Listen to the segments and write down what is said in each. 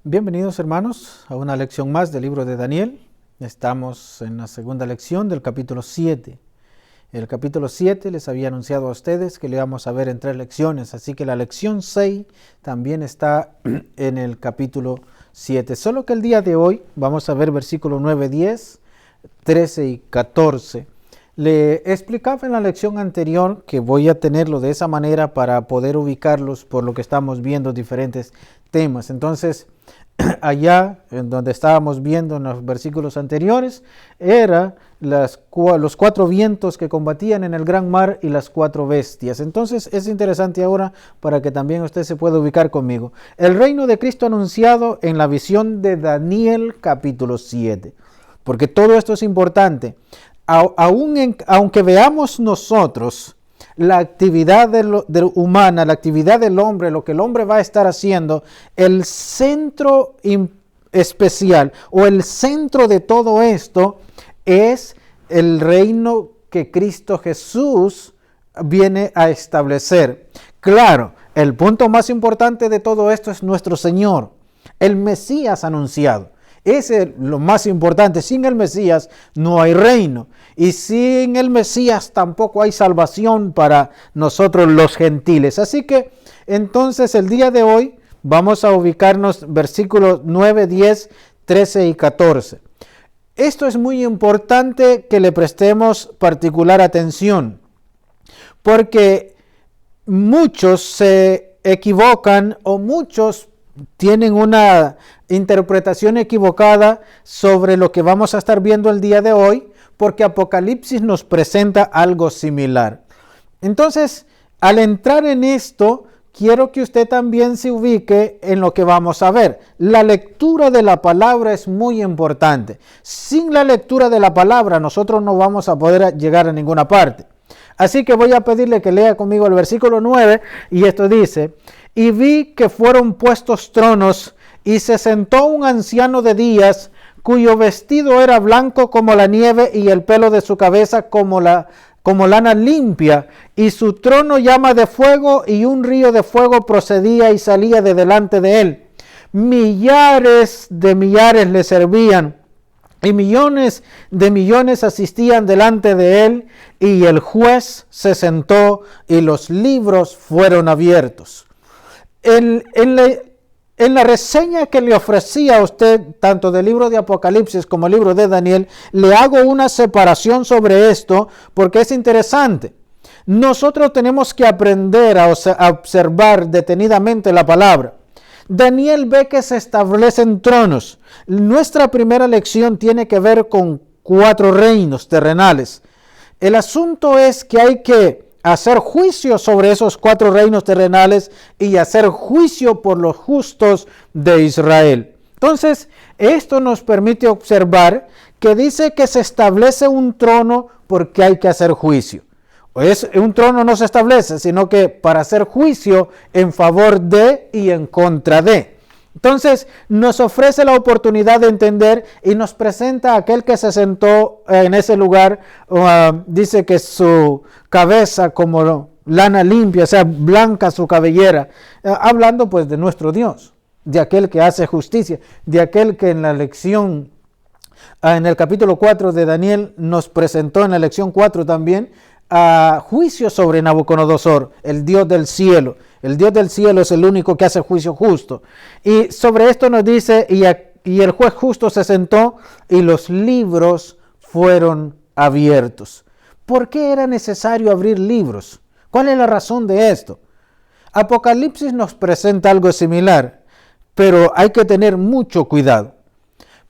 Bienvenidos hermanos a una lección más del libro de Daniel. Estamos en la segunda lección del capítulo 7. El capítulo 7 les había anunciado a ustedes que le íbamos a ver en 3 lecciones, así que la lección 6 también está en el capítulo 7. Solo que el día de hoy vamos a ver versículos 9, 10, 13 y 14. Le explicaba en la lección anterior que voy a tenerlo de esa manera para poder ubicarlos por lo que estamos viendo diferentes temas. Entonces, allá en donde estábamos viendo en los versículos anteriores, era los 4 vientos que combatían en el gran mar y las 4 bestias. Entonces es interesante ahora para que también usted se pueda ubicar conmigo. El reino de Cristo anunciado en la visión de Daniel capítulo 7. Porque todo esto es importante. Aunque veamos nosotros la actividad humana, la actividad del hombre, lo que el hombre va a estar haciendo, el centro especial o el centro de todo esto es el reino que Cristo Jesús viene a establecer. Claro, el punto más importante de todo esto es nuestro Señor, el Mesías anunciado. Ese es lo más importante. Sin el Mesías no hay reino. Y sin el Mesías tampoco hay salvación para nosotros los gentiles. Así que entonces el día de hoy vamos a ubicarnos versículos 9, 10, 13 y 14. Esto es muy importante que le prestemos particular atención. Porque muchos se equivocan o muchos tienen una interpretación equivocada sobre lo que vamos a estar viendo el día de hoy, porque Apocalipsis nos presenta algo similar. Entonces, al entrar en esto, quiero que usted también se ubique en lo que vamos a ver. La lectura de la palabra es muy importante. Sin la lectura de la palabra, nosotros no vamos a poder llegar a ninguna parte. Así que voy a pedirle que lea conmigo el versículo 9, y esto dice: y vi que fueron puestos tronos, y se sentó un anciano de días, cuyo vestido era blanco como la nieve, y el pelo de su cabeza como lana limpia, y su trono llama de fuego, y un río de fuego procedía y salía de delante de él. Millares de millares le servían, y millones de millones asistían delante de él, y el juez se sentó, y los libros fueron abiertos. En la reseña que le ofrecí a usted, tanto del libro de Apocalipsis como el libro de Daniel, le hago una separación sobre esto porque es interesante. Nosotros tenemos que aprender a observar detenidamente la palabra. Daniel ve que se establecen tronos. Nuestra primera lección tiene que ver con 4 reinos terrenales. El asunto es que hay que hacer juicio sobre esos 4 reinos terrenales y hacer juicio por los justos de Israel. Entonces, esto nos permite observar que dice que se establece un trono porque hay que hacer juicio. Un trono no se establece, sino que para hacer juicio en favor de y en contra de. Entonces, nos ofrece la oportunidad de entender y nos presenta a aquel que se sentó en ese lugar. Dice que su cabeza como lana limpia, o sea, blanca su cabellera. Hablando pues de nuestro Dios, de aquel que hace justicia, de aquel que en la lección, en el capítulo 4 de Daniel, nos presentó en la lección 4 también, a juicio sobre Nabucodonosor, el Dios del cielo. El Dios del cielo es el único que hace juicio justo. Y sobre esto nos dice, y el juez justo se sentó y los libros fueron abiertos. ¿Por qué era necesario abrir libros? ¿Cuál es la razón de esto? Apocalipsis nos presenta algo similar, pero hay que tener mucho cuidado.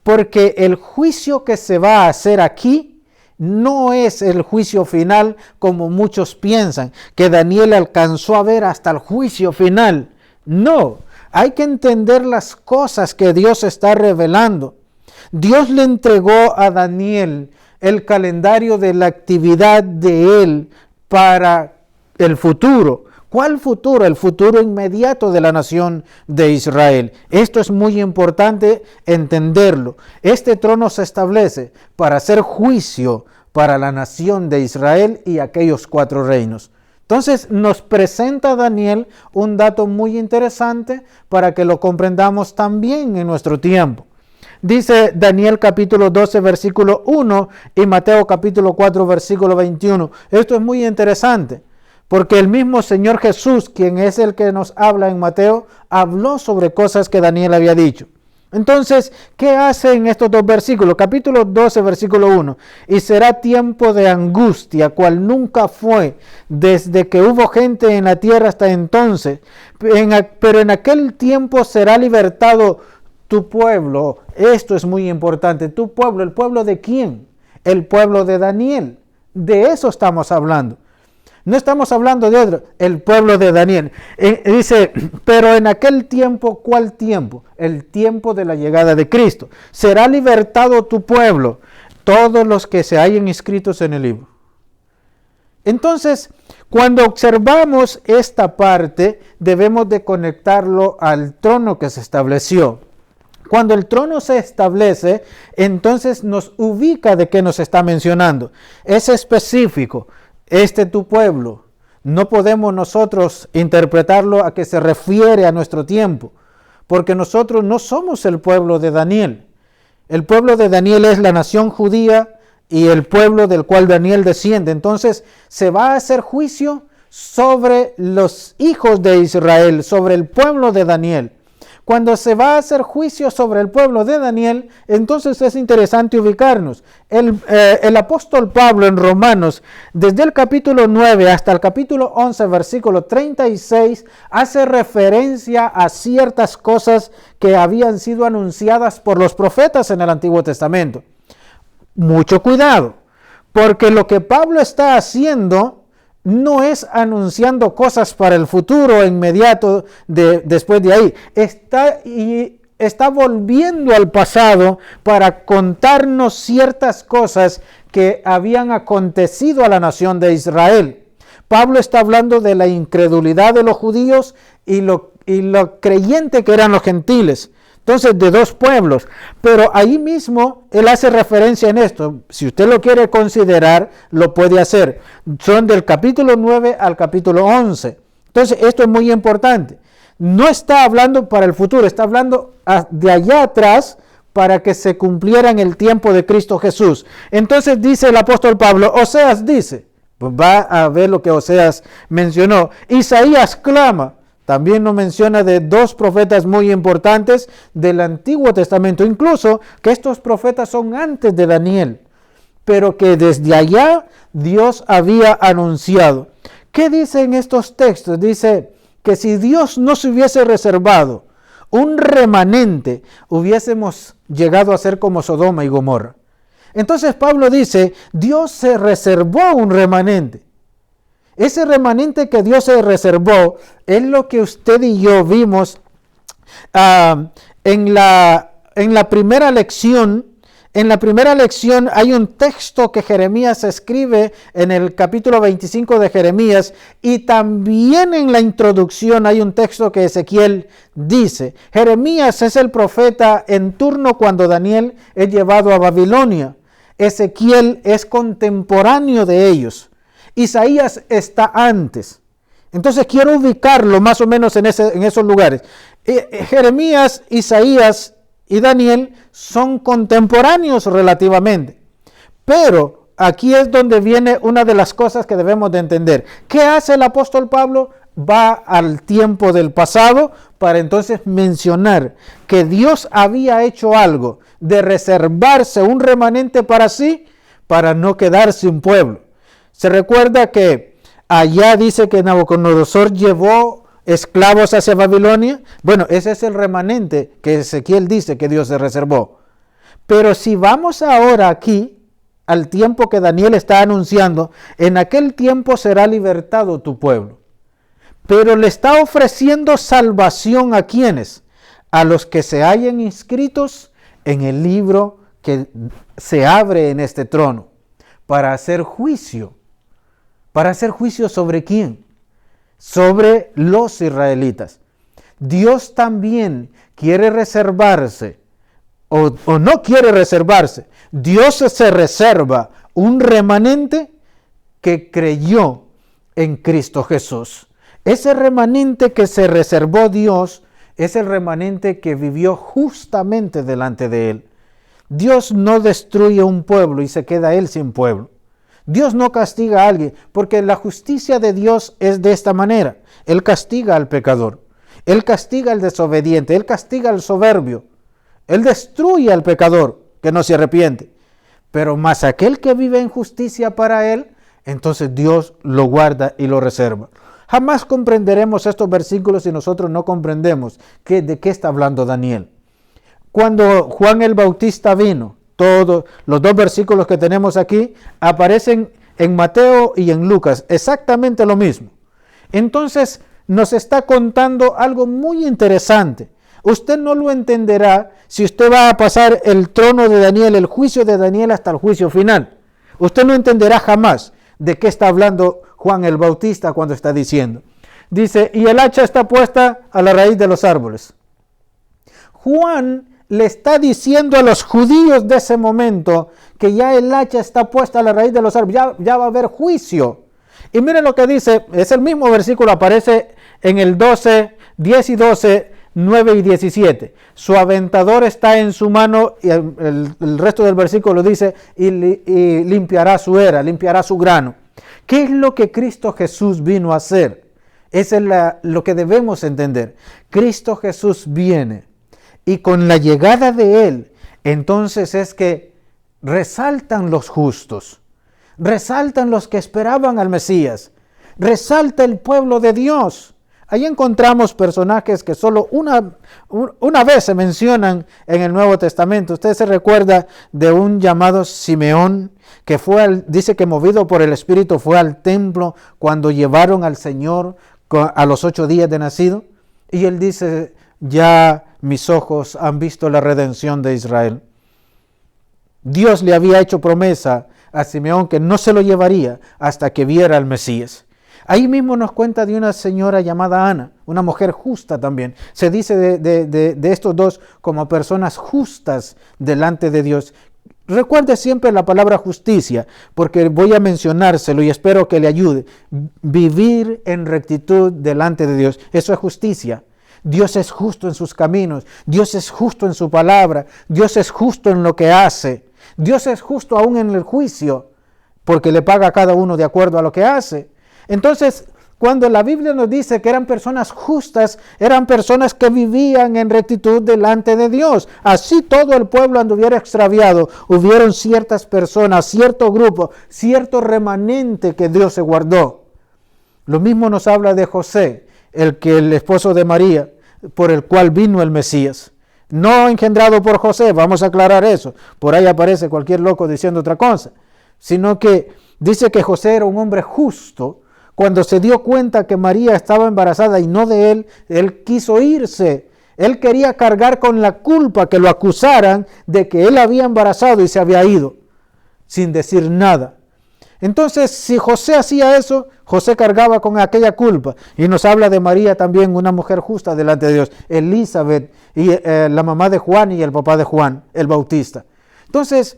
Porque el juicio que se va a hacer aquí no es el juicio final como muchos piensan, que Daniel alcanzó a ver hasta el juicio final. No, hay que entender las cosas que Dios está revelando. Dios le entregó a Daniel el calendario de la actividad de él para el futuro. ¿Cuál futuro? El futuro inmediato de la nación de Israel. Esto es muy importante entenderlo. Este trono se establece para hacer juicio para la nación de Israel y aquellos 4 reinos. Entonces nos presenta Daniel un dato muy interesante para que lo comprendamos también en nuestro tiempo. Dice Daniel capítulo 12 versículo 1 y Mateo capítulo 4 versículo 21. Esto es muy interesante porque el mismo Señor Jesús, quien es el que nos habla en Mateo, habló sobre cosas que Daniel había dicho. Entonces, ¿qué hace en estos dos versículos? Capítulo 12, versículo 1. Y será tiempo de angustia, cual nunca fue, desde que hubo gente en la tierra hasta entonces. Pero en aquel tiempo será libertado tu pueblo. Esto es muy importante. Tu pueblo, ¿el pueblo de quién? El pueblo de Daniel. De eso estamos hablando. No estamos hablando de otro, el pueblo de Daniel. Dice, pero en aquel tiempo, ¿cuál tiempo? El tiempo de la llegada de Cristo. Será libertado tu pueblo, todos los que se hayan inscritos en el libro. Entonces, cuando observamos esta parte, debemos de conectarlo al trono que se estableció. Cuando el trono se establece, entonces nos ubica de qué nos está mencionando. Es específico. Tu pueblo, no podemos nosotros interpretarlo a que se refiere a nuestro tiempo, porque nosotros no somos el pueblo de Daniel. El pueblo de Daniel es la nación judía y el pueblo del cual Daniel desciende. Entonces se va a hacer juicio sobre los hijos de Israel, sobre el pueblo de Daniel. Cuando se va a hacer juicio sobre el pueblo de Daniel, entonces es interesante ubicarnos. El apóstol Pablo en Romanos, desde el capítulo 9 hasta el capítulo 11, versículo 36, hace referencia a ciertas cosas que habían sido anunciadas por los profetas en el Antiguo Testamento. Mucho cuidado, porque lo que Pablo está haciendo no es anunciando cosas para el futuro inmediato después de ahí. Está volviendo al pasado para contarnos ciertas cosas que habían acontecido a la nación de Israel. Pablo está hablando de la incredulidad de los judíos y lo creyente que eran los gentiles. Entonces, de dos pueblos. Pero ahí mismo él hace referencia en esto. Si usted lo quiere considerar, lo puede hacer. Son del capítulo 9 al capítulo 11. Entonces, esto es muy importante. No está hablando para el futuro, está hablando de allá atrás para que se cumpliera en el tiempo de Cristo Jesús. Entonces dice el apóstol Pablo, Oseas dice, pues va a ver lo que Oseas mencionó. Isaías clama. También nos menciona de dos profetas muy importantes del Antiguo Testamento, incluso que estos profetas son antes de Daniel, pero que desde allá Dios había anunciado. ¿Qué dice en estos textos? Dice que si Dios no se hubiese reservado un remanente, hubiésemos llegado a ser como Sodoma y Gomorra. Entonces Pablo dice, Dios se reservó un remanente. Ese remanente que Dios se reservó es lo que usted y yo vimos en la primera lección. En la primera lección hay un texto que Jeremías escribe en el capítulo 25 de Jeremías, y también en la introducción hay un texto que Ezequiel dice. Jeremías es el profeta en turno cuando Daniel es llevado a Babilonia. Ezequiel es contemporáneo de ellos. Isaías está antes. Entonces quiero ubicarlo más o menos en esos lugares. Jeremías, Isaías y Daniel son contemporáneos relativamente. Pero aquí es donde viene una de las cosas que debemos de entender. ¿Qué hace el apóstol Pablo? Va al tiempo del pasado para entonces mencionar que Dios había hecho algo de reservarse un remanente para sí, para no quedarse un pueblo. Se recuerda que allá dice que Nabucodonosor llevó esclavos hacia Babilonia. Bueno, ese es el remanente que Ezequiel dice que Dios se reservó. Pero si vamos ahora aquí, al tiempo que Daniel está anunciando, en aquel tiempo será libertado tu pueblo. Pero le está ofreciendo salvación ¿a quiénes? A los que se hayan inscritos en el libro que se abre en este trono, para hacer juicio. ¿Para hacer juicio sobre quién? Sobre los israelitas. Dios también quiere reservarse, o no quiere reservarse. Dios se reserva un remanente que creyó en Cristo Jesús. Ese remanente que se reservó Dios es el remanente que vivió justamente delante de Él. Dios no destruye un pueblo y se queda Él sin pueblo. Dios no castiga a alguien, porque la justicia de Dios es de esta manera. Él castiga al pecador, Él castiga al desobediente, Él castiga al soberbio, Él destruye al pecador que no se arrepiente. Pero más aquel que vive en justicia para Él, entonces Dios lo guarda y lo reserva. Jamás comprenderemos estos versículos si nosotros no comprendemos de qué está hablando Daniel. Cuando Juan el Bautista vino, todos los dos versículos que tenemos aquí aparecen en Mateo y en Lucas, exactamente lo mismo. Entonces nos está contando algo muy interesante. Usted no lo entenderá si usted va a pasar el trono de Daniel, el juicio de Daniel hasta el juicio final. Usted no entenderá jamás de qué está hablando Juan el Bautista cuando está diciendo. Dice, y el hacha está puesta a la raíz de los árboles. Juan le está diciendo a los judíos de ese momento que ya el hacha está puesta a la raíz de los árboles, ya va a haber juicio. Y miren lo que dice, es el mismo versículo, aparece en el 12, 10 y 12, 9 y 17. Su aventador está en su mano, y el resto del versículo dice, y limpiará su era, limpiará su grano. ¿Qué es lo que Cristo Jesús vino a hacer? Eso es lo que debemos entender. Cristo Jesús viene y con la llegada de Él, entonces es que resaltan los justos, resaltan los que esperaban al Mesías, resalta el pueblo de Dios. Ahí encontramos personajes que solo una vez se mencionan en el Nuevo Testamento. Usted se recuerda de un llamado Simeón, que dice que movido por el Espíritu fue al templo cuando llevaron al Señor a los 8 días de nacido. Y él dice, ya mis ojos han visto la redención de Israel. Dios le había hecho promesa a Simeón que no se lo llevaría hasta que viera al Mesías. Ahí mismo nos cuenta de una señora llamada Ana, una mujer justa también. Se dice de estos dos como personas justas delante de Dios. Recuerde siempre la palabra justicia, porque voy a mencionárselo y espero que le ayude. Vivir en rectitud delante de Dios, eso es justicia. Dios es justo en sus caminos, Dios es justo en su palabra, Dios es justo en lo que hace, Dios es justo aún en el juicio, porque le paga a cada uno de acuerdo a lo que hace. Entonces, cuando la Biblia nos dice que eran personas justas, eran personas que vivían en rectitud delante de Dios. Así todo el pueblo anduviera extraviado, hubieron ciertas personas, cierto grupo, cierto remanente que Dios se guardó. Lo mismo nos habla de José, el esposo de María, por el cual vino el Mesías. No engendrado por José, vamos a aclarar eso. Por ahí aparece cualquier loco diciendo otra cosa. Sino que dice que José era un hombre justo. Cuando se dio cuenta que María estaba embarazada y no de él, él quiso irse. Él quería cargar con la culpa, que lo acusaran de que él había embarazado y se había ido, sin decir nada. Entonces, si José hacía eso, José cargaba con aquella culpa. Y nos habla de María también, una mujer justa delante de Dios. Elizabeth, y la mamá de Juan y el papá de Juan, el Bautista. Entonces,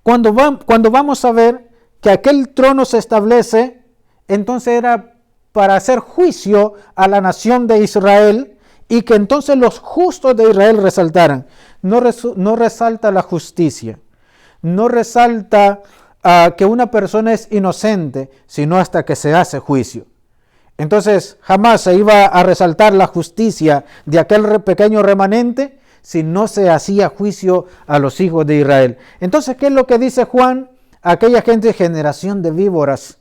cuando vamos a ver que aquel trono se establece, entonces era para hacer juicio a la nación de Israel y que entonces los justos de Israel resaltaran. No resalta la justicia, no resalta que una persona es inocente, sino hasta que se hace juicio. Entonces jamás se iba a resaltar la justicia de aquel pequeño remanente si no se hacía juicio a los hijos de Israel. Entonces, ¿qué es lo que dice Juan? Aquella gente, generación de víboras.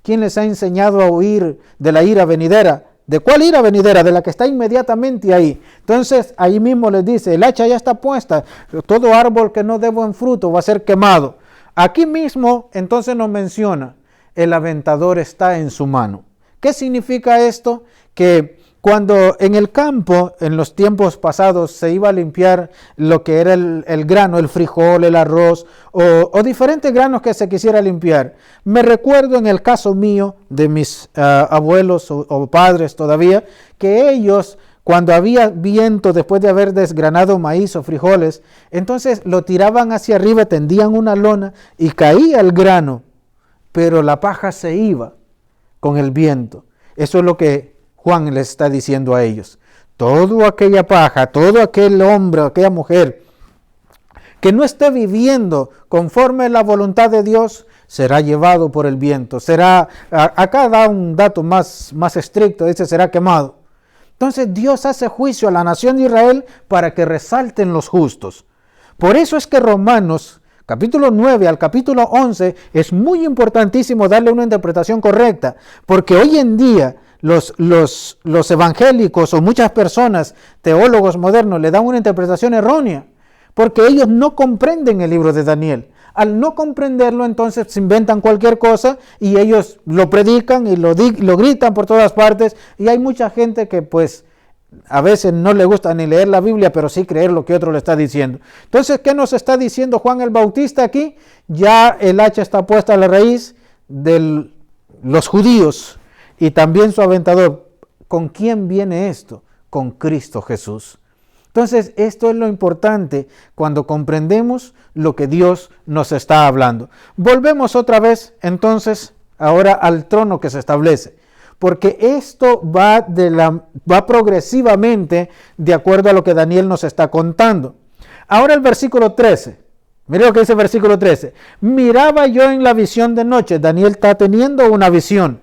¿Quién les ha enseñado a huir de la ira venidera? ¿De cuál ira venidera? De la que está inmediatamente ahí. Entonces, ahí mismo les dice, el hacha ya está puesta. Todo árbol que no dé buen fruto va a ser quemado. Aquí mismo, entonces nos menciona, el aventador está en su mano. ¿Qué significa esto? Que cuando en el campo, en los tiempos pasados, se iba a limpiar lo que era el grano, el frijol, el arroz o diferentes granos que se quisiera limpiar. Me recuerdo en el caso mío de mis abuelos o padres todavía, que ellos, cuando había viento después de haber desgranado maíz o frijoles, entonces lo tiraban hacia arriba, tendían una lona y caía el grano, pero la paja se iba. con el viento. Eso es lo que Juan les está diciendo a ellos. Toda aquella paja, todo aquel hombre, aquella mujer que no esté viviendo conforme a la voluntad de Dios, será llevado por el viento. Acá da un dato más estricto, dice será quemado. Entonces Dios hace juicio a la nación de Israel para que resalten los justos. Por eso es que Romanos capítulo 9 al capítulo 11 es muy importantísimo darle una interpretación correcta, porque hoy en día los evangélicos o muchas personas, teólogos modernos, le dan una interpretación errónea, porque ellos no comprenden el libro de Daniel. Al no comprenderlo, entonces se inventan cualquier cosa y ellos lo predican y lo gritan por todas partes, y hay mucha gente que pues a veces no le gusta ni leer la Biblia, pero sí creer lo que otro le está diciendo. Entonces, ¿qué nos está diciendo Juan el Bautista aquí? Ya el hacha está puesta a la raíz de los judíos y también su aventador. ¿Con quién viene esto? Con Cristo Jesús. Entonces, esto es lo importante cuando comprendemos lo que Dios nos está hablando. Volvemos otra vez, entonces, ahora al trono que se establece, porque esto va progresivamente de acuerdo a lo que Daniel nos está contando. Ahora el versículo 13. Mire lo que dice el versículo 13. Miraba yo en la visión de noche. Daniel está teniendo una visión.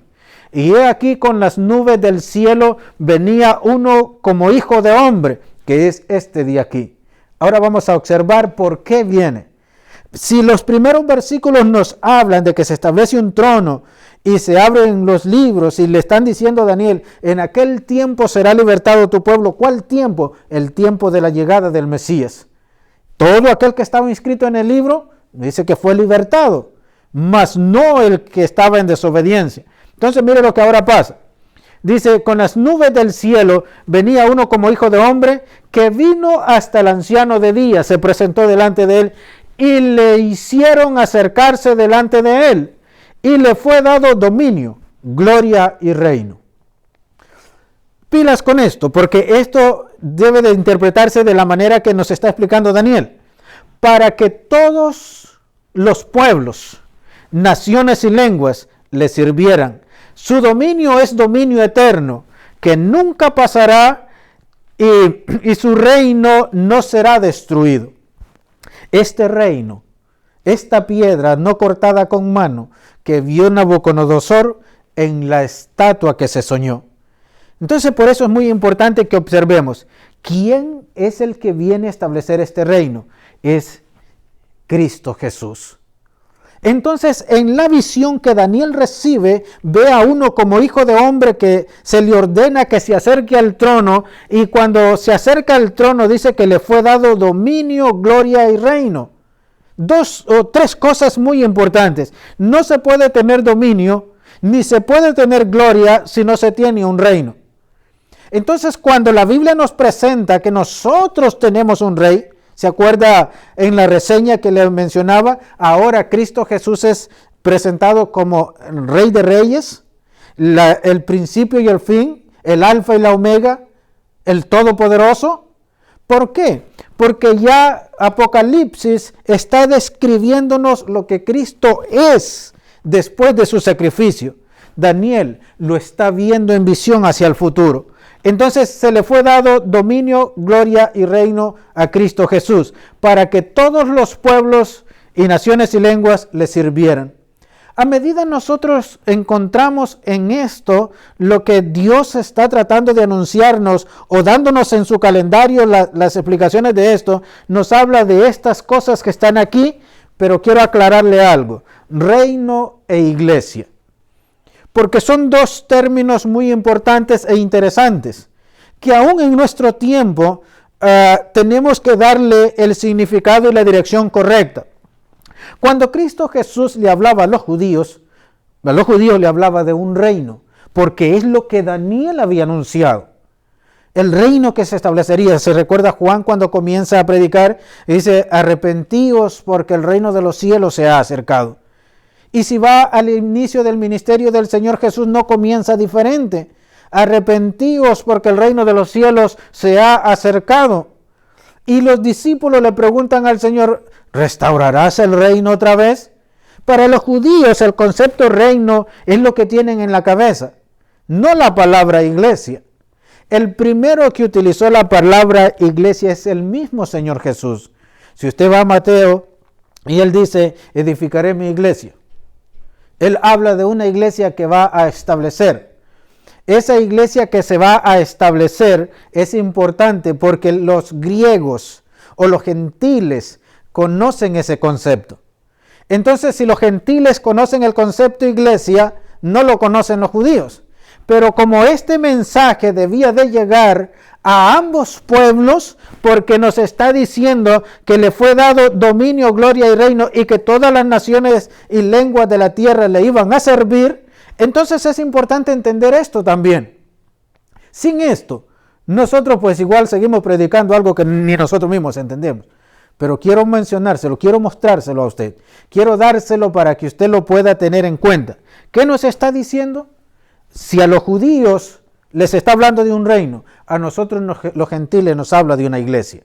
Y he aquí con las nubes del cielo venía uno como hijo de hombre, que es este de aquí. Ahora vamos a observar por qué viene. Si los primeros versículos nos hablan de que se establece un trono y se abren los libros y le están diciendo a Daniel, en aquel tiempo será libertado tu pueblo. ¿Cuál tiempo? El tiempo de la llegada del Mesías. Todo aquel que estaba inscrito en el libro dice que fue libertado, mas no el que estaba en desobediencia. Entonces mire lo que ahora pasa. Dice, con las nubes del cielo venía uno como hijo de hombre, que vino hasta el anciano de días, se presentó delante de él y le hicieron acercarse delante de él, y le fue dado dominio, gloria y reino. Pilas con esto, porque esto debe de interpretarse de la manera que nos está explicando Daniel. Para que todos los pueblos, naciones y lenguas le sirvieran. Su dominio es dominio eterno, que nunca pasará, y su reino no será destruido. Este reino, esta piedra no cortada con mano, que vio Nabucodonosor en la estatua que se soñó. Entonces, por eso es muy importante que observemos, ¿quién es el que viene a establecer este reino? Es Cristo Jesús. Entonces, en la visión que Daniel recibe, ve a uno como hijo de hombre que se le ordena que se acerque al trono, y cuando se acerca al trono dice que le fue dado dominio, gloria y reino. 2 o 3 cosas muy importantes. No se puede tener dominio, ni se puede tener gloria si no se tiene un reino. Entonces, cuando la Biblia nos presenta que nosotros tenemos un rey, ¿se acuerda en la reseña que le mencionaba? Ahora Cristo Jesús es presentado como el Rey de Reyes, el principio y el fin, el Alfa y la Omega, el Todopoderoso. ¿Por qué? Porque ya Apocalipsis está describiéndonos lo que Cristo es después de su sacrificio. Daniel lo está viendo en visión hacia el futuro. Entonces se le fue dado dominio, gloria y reino a Cristo Jesús, para que todos los pueblos y naciones y lenguas le sirvieran. A medida nosotros encontramos en esto lo que Dios está tratando de anunciarnos o dándonos en su calendario las explicaciones de esto, nos habla de estas cosas que están aquí, pero quiero aclararle algo: reino e iglesia. Porque son 2 términos muy importantes e interesantes, que aún en nuestro tiempo tenemos que darle el significado y la dirección correcta. Cuando Cristo Jesús le hablaba a los judíos le hablaba de un reino, porque es lo que Daniel había anunciado. El reino que se establecería. Se recuerda Juan cuando comienza a predicar, dice, arrepentíos porque el reino de los cielos se ha acercado. Y si va al inicio del ministerio del Señor Jesús, no comienza diferente. Arrepentíos porque el reino de los cielos se ha acercado. Y los discípulos le preguntan al Señor, ¿restaurarás el reino otra vez? Para los judíos el concepto reino es lo que tienen en la cabeza, no la palabra iglesia. El primero que utilizó la palabra iglesia es el mismo Señor Jesús. Si usted va a Mateo y él dice, edificaré mi iglesia. Él habla de una iglesia que va a establecer. Esa iglesia que se va a establecer es importante porque los griegos o los gentiles conocen ese concepto. Entonces, si los gentiles conocen el concepto iglesia, no lo conocen los judíos. Pero como este mensaje debía de llegar a ambos pueblos, porque nos está diciendo que le fue dado dominio, gloria y reino, y que todas las naciones y lenguas de la tierra le iban a servir, entonces es importante entender esto también. Sin esto, nosotros pues igual seguimos predicando algo que ni nosotros mismos entendemos. Pero quiero mencionárselo, quiero mostrárselo a usted. Quiero dárselo para que usted lo pueda tener en cuenta. ¿Qué nos está diciendo? Si a los judíos les está hablando de un reino, a nosotros los gentiles nos habla de una iglesia.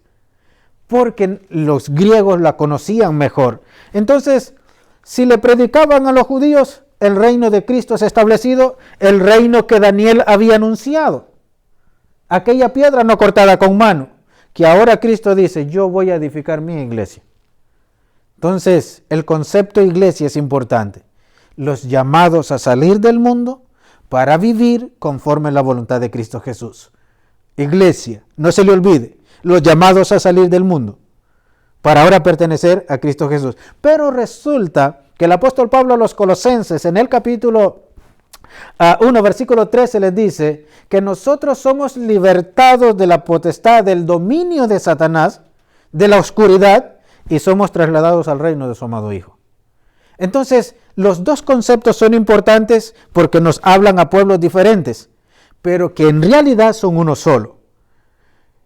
Porque los griegos la conocían mejor. Entonces, si le predicaban a los judíos, el reino de Cristo es establecido, el reino que Daniel había anunciado. Aquella piedra no cortada con mano, que ahora Cristo dice, yo voy a edificar mi iglesia. Entonces, el concepto iglesia es importante. Los llamados a salir del mundo para vivir conforme a la voluntad de Cristo Jesús. Iglesia, no se le olvide, los llamados a salir del mundo para ahora pertenecer a Cristo Jesús. Pero resulta que el apóstol Pablo a los Colosenses en el capítulo 1, versículo 13 les dice que nosotros somos libertados de la potestad, del dominio de Satanás, de la oscuridad, y somos trasladados al reino de su amado Hijo. Entonces, los dos conceptos son importantes porque nos hablan a pueblos diferentes, pero que en realidad son uno solo.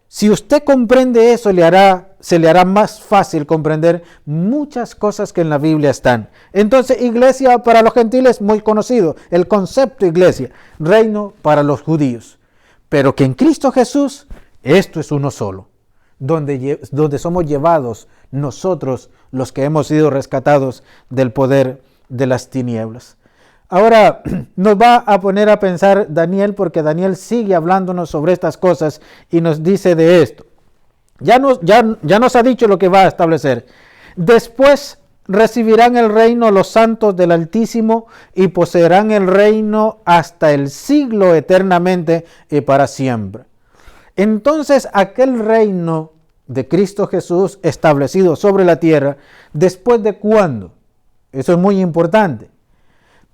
Si usted comprende eso, se le hará más fácil comprender muchas cosas que en la Biblia están. Entonces, iglesia para los gentiles, muy conocido, el concepto iglesia, reino para los judíos. Pero que en Cristo Jesús, esto es uno solo, donde somos llevados nosotros, los que hemos sido rescatados del poder de las tinieblas. Ahora nos va a poner a pensar Daniel, porque Daniel sigue hablándonos sobre estas cosas y nos dice de esto. Ya nos ha dicho lo que va a establecer. Después recibirán el reino los santos del Altísimo y poseerán el reino hasta el siglo eternamente y para siempre. Entonces aquel reino de Cristo Jesús establecido sobre la tierra, ¿después de cuándo? Eso es muy importante,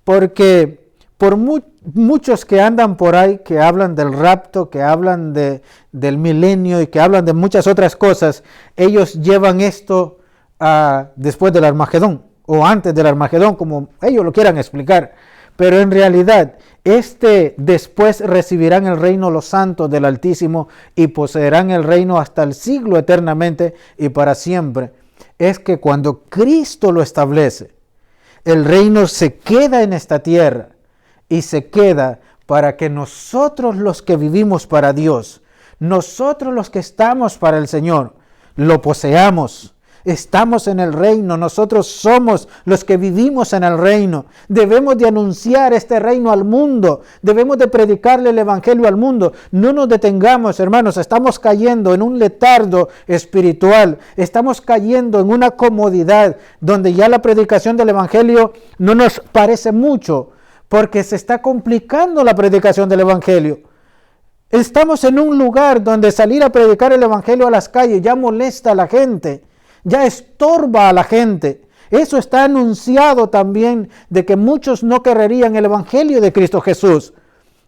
porque por muchos que andan por ahí, que hablan del rapto, que hablan del milenio y que hablan de muchas otras cosas, ellos llevan esto después del Armagedón o antes del Armagedón, como ellos lo quieran explicar. Pero en realidad, después recibirán el reino los santos del Altísimo y poseerán el reino hasta el siglo eternamente y para siempre. Es que cuando Cristo lo establece, el reino se queda en esta tierra y se queda para que nosotros los que vivimos para Dios, nosotros los que estamos para el Señor, lo poseamos. Estamos en el reino, nosotros somos los que vivimos en el reino. Debemos de anunciar este reino al mundo, debemos de predicarle el evangelio al mundo. No nos detengamos, hermanos, estamos cayendo en un letargo espiritual, estamos cayendo en una comodidad donde ya la predicación del evangelio no nos parece mucho, porque se está complicando la predicación del evangelio. Estamos en un lugar donde salir a predicar el evangelio a las calles ya molesta a la gente. Ya estorba a la gente. Eso está anunciado también de que muchos no querrían el evangelio de Cristo Jesús.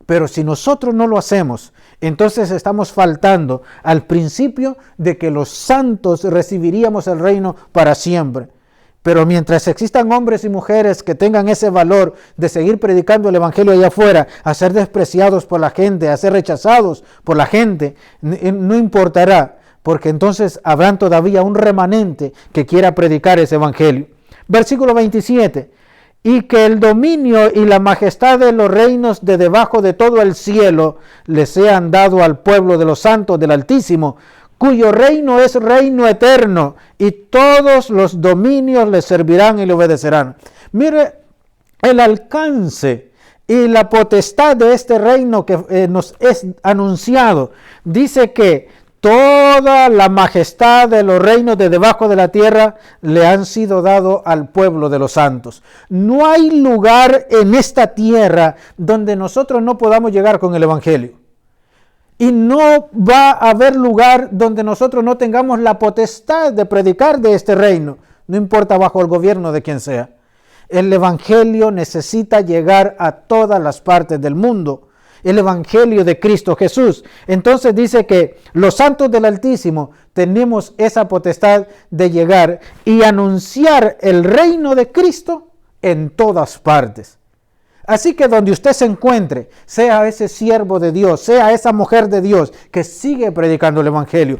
Pero si nosotros no lo hacemos, entonces estamos faltando al principio de que los santos recibiríamos el reino para siempre. Pero mientras existan hombres y mujeres que tengan ese valor de seguir predicando el evangelio allá afuera, a ser despreciados por la gente, a ser rechazados por la gente, no importará. Porque entonces habrán todavía un remanente que quiera predicar ese evangelio. Versículo 27. Y que el dominio y la majestad de los reinos de debajo de todo el cielo le sean dado al pueblo de los santos del Altísimo, cuyo reino es reino eterno, y todos los dominios le servirán y le obedecerán. Mire el alcance y la potestad de este reino que nos es anunciado. Dice que toda la majestad de los reinos de debajo de la tierra le han sido dado al pueblo de los santos. No hay lugar en esta tierra donde nosotros no podamos llegar con el evangelio. Y no va a haber lugar donde nosotros no tengamos la potestad de predicar de este reino, no importa bajo el gobierno de quien sea. El evangelio necesita llegar a todas las partes del mundo. El evangelio de Cristo Jesús. Entonces dice que los santos del Altísimo tenemos esa potestad de llegar y anunciar el reino de Cristo en todas partes. Así que donde usted se encuentre, sea ese siervo de Dios, sea esa mujer de Dios que sigue predicando el evangelio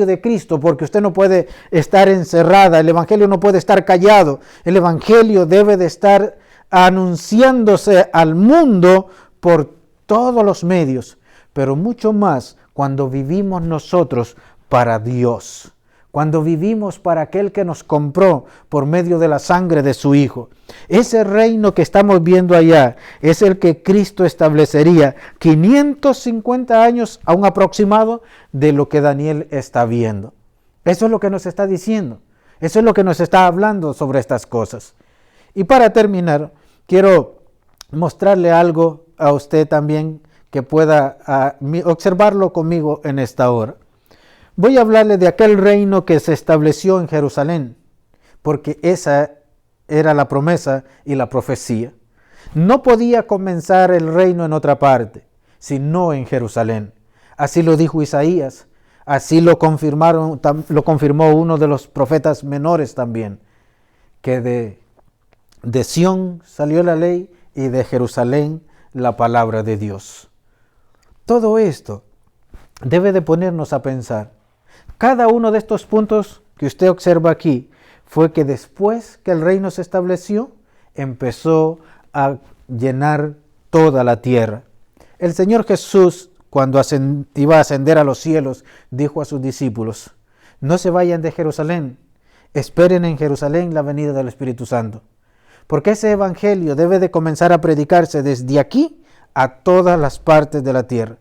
de Cristo, porque usted no puede estar encerrada, el evangelio no puede estar callado, el evangelio debe de estar anunciándose al mundo por todos los medios, pero mucho más cuando vivimos nosotros para Dios. Cuando vivimos para aquel que nos compró por medio de la sangre de su Hijo. Ese reino que estamos viendo allá es el que Cristo establecería 550 años a un aproximado de lo que Daniel está viendo. Eso es lo que nos está diciendo. Eso es lo que nos está hablando sobre estas cosas. Y para terminar, quiero mostrarle algo a usted también que pueda observarlo conmigo en esta hora. Voy a hablarle de aquel reino que se estableció en Jerusalén, porque esa era la promesa y la profecía. No podía comenzar el reino en otra parte, sino en Jerusalén. Así lo dijo Isaías, así lo confirmó uno de los profetas menores también, que de Sión salió la ley y de Jerusalén la palabra de Dios. Todo esto debe de ponernos a pensar. Cada uno de estos puntos que usted observa aquí fue que después que el reino se estableció, empezó a llenar toda la tierra. El Señor Jesús, cuando iba a ascender a los cielos, dijo a sus discípulos, no se vayan de Jerusalén, esperen en Jerusalén la venida del Espíritu Santo. Porque ese evangelio debe de comenzar a predicarse desde aquí a todas las partes de la tierra,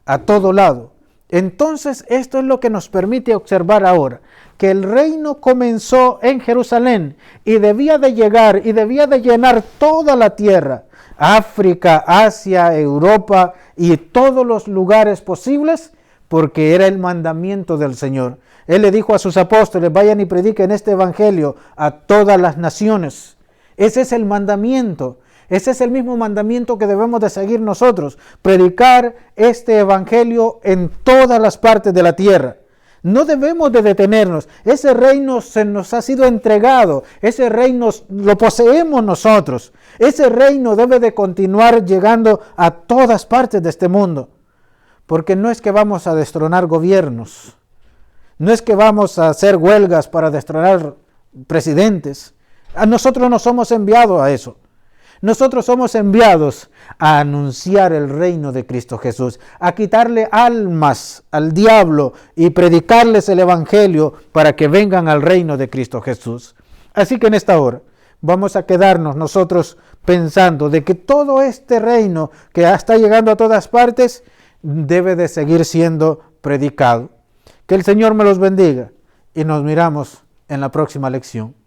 a todo lado. Entonces, esto es lo que nos permite observar ahora, que el reino comenzó en Jerusalén y debía de llegar y debía de llenar toda la tierra, África, Asia, Europa y todos los lugares posibles, porque era el mandamiento del Señor. Él le dijo a sus apóstoles, vayan y prediquen este evangelio a todas las naciones. Ese es el mandamiento. Ese es el mismo mandamiento que debemos de seguir nosotros, predicar este evangelio en todas las partes de la tierra. No debemos de detenernos, ese reino se nos ha sido entregado, ese reino lo poseemos nosotros, ese reino debe de continuar llegando a todas partes de este mundo, porque no es que vamos a destronar gobiernos, no es que vamos a hacer huelgas para destronar presidentes, a nosotros no somos enviados a eso. Nosotros somos enviados a anunciar el reino de Cristo Jesús, a quitarle almas al diablo y predicarles el evangelio para que vengan al reino de Cristo Jesús. Así que en esta hora vamos a quedarnos nosotros pensando de que todo este reino que está llegando a todas partes debe de seguir siendo predicado. Que el Señor me los bendiga y nos miramos en la próxima lección.